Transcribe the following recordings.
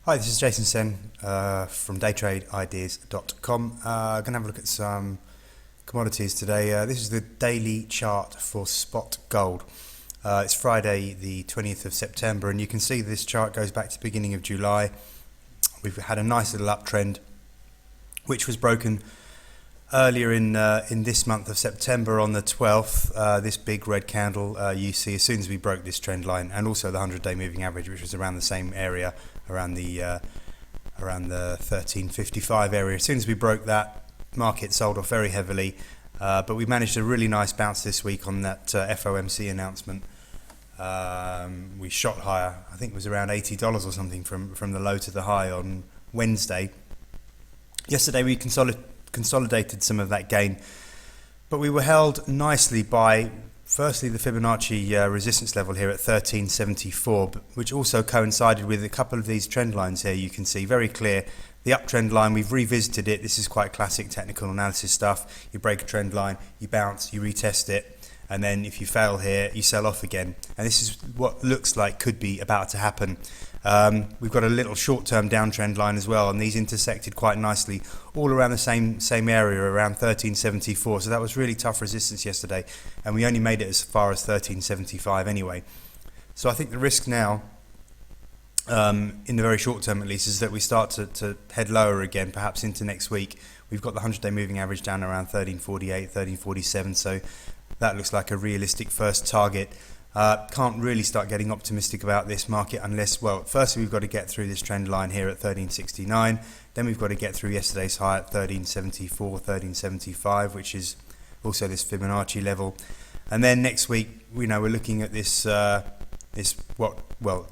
Hi, this is Jason Sen from daytradeideas.com. Going to have a look at some commodities today. This is the daily chart for spot gold. It's Friday the 20th of September, and you can see this chart goes back to the beginning of July. We've had a nice little uptrend which was broken earlier in this month of September on the 12th. This big red candle you see as soon as we broke this trend line, and also the 100-day moving average, which was around the same area, around the 1355 area. As soon as we broke that, market sold off very heavily, but we managed a really nice bounce this week on that FOMC announcement. We shot higher. I think it was around $80 or something from the low to the high on Wednesday. Yesterday we consolidated some of that gain, but we were held nicely by firstly the Fibonacci resistance level here at 1374, which also coincided with a couple of these trend lines here. You can see very clear the uptrend line. We've revisited it. This is quite classic technical analysis stuff. You break a trend line, you bounce, you retest it, and then if you fail here, you sell off again. And this is what looks like could be about to happen. We've got a little short-term downtrend line as well, and these intersected quite nicely all around the same area, around 1374. So that was really tough resistance yesterday, and we only made it as far as 1375 anyway. So I think the risk now, in the very short term at least, is that we start to head lower again, perhaps into next week. We've got the 100-day moving average down around 1348, 1347, so that looks like a realistic first target. Can't really start getting optimistic about this market unless, well, firstly we've got to get through this trend line here at 1369, then we've got to get through yesterday's high at 1374, 1375, which is also this Fibonacci level, and then next week, we're looking at this the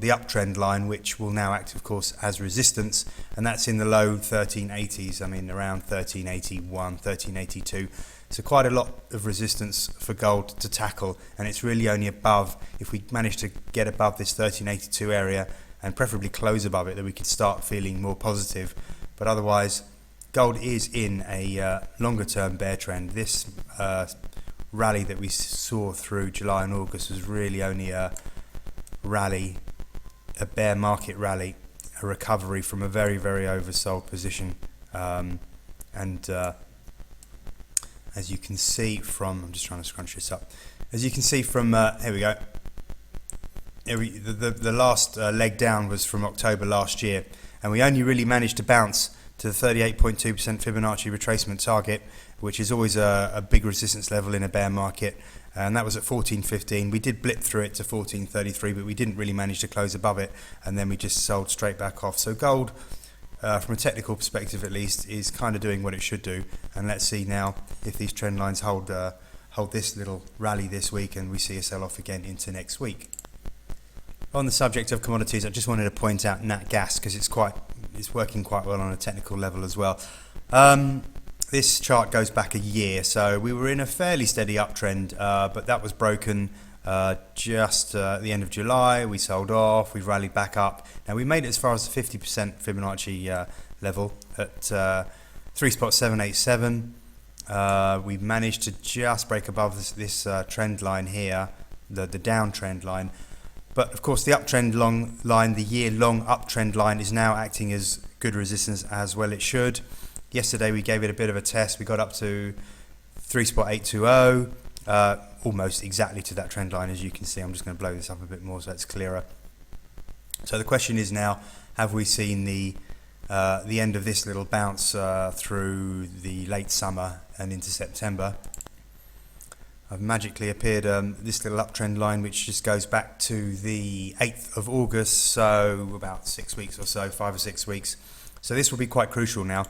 uptrend line, which will now act, of course, as resistance, and that's in the low 1380s. I mean, around 1381, 1382. So quite a lot of resistance for gold to tackle, and it's really only above, if we manage to get above this 1382 area and preferably close above it, that we could start feeling more positive. But otherwise, gold is in a longer term bear trend. This rally that we saw through July and August was really only a rally, a bear market rally, a recovery from a very, very oversold position. As you can see from, I'm just trying to scrunch this up. As you can see from, here we go. The last leg down was from October last year, and we only really managed to bounce to the 38.2% Fibonacci retracement target, which is always a big resistance level in a bear market, and that was at 1415. We did blip through it to 1433, but we didn't really manage to close above it, and then we just sold straight back off. So gold, from a technical perspective at least, is kind of doing what it should do, and let's see now if these trend lines hold this little rally this week and we see a sell-off again into next week. On the subject of commodities, I just wanted to point out Nat Gas, because it's working quite well on a technical level as well. This chart goes back a year, so we were in a fairly steady uptrend, but that was broken just at the end of July. We sold off, we've rallied back up. Now we made it as far as the 50% Fibonacci level at 3.787. We've managed to just break above this trend line here, the downtrend line. But of course the uptrend long line, the year-long uptrend line, is now acting as good resistance as well it should. Yesterday we gave it a bit of a test. We got up to 3.820. Almost exactly to that trend line, as you can see. I'm just going to blow this up a bit more so it's clearer. So the question is now, have we seen the end of this little bounce through the late summer and into September? I've magically appeared this little uptrend line, which just goes back to the 8th of August, so about 6 weeks or so, 5 or 6 weeks. So this will be quite crucial now.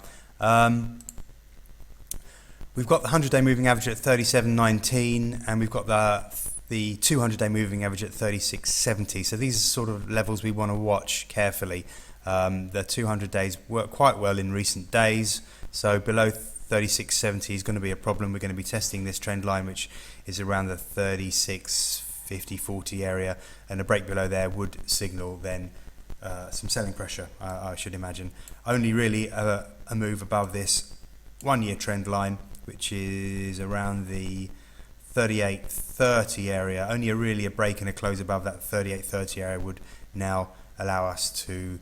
We've got the 100-day moving average at 37.19, and we've got the 200-day moving average at 36.70. So these are sort of levels we want to watch carefully. The 200 days work quite well in recent days, so below 36.70 is going to be a problem. We're going to be testing this trend line, which is around the 36.50-40 area, and a break below there would signal then some selling pressure, I should imagine. Only really a move above this one-year trend line, which is around the 38.30 area. Only really a break and a close above that 38.30 area would now allow us to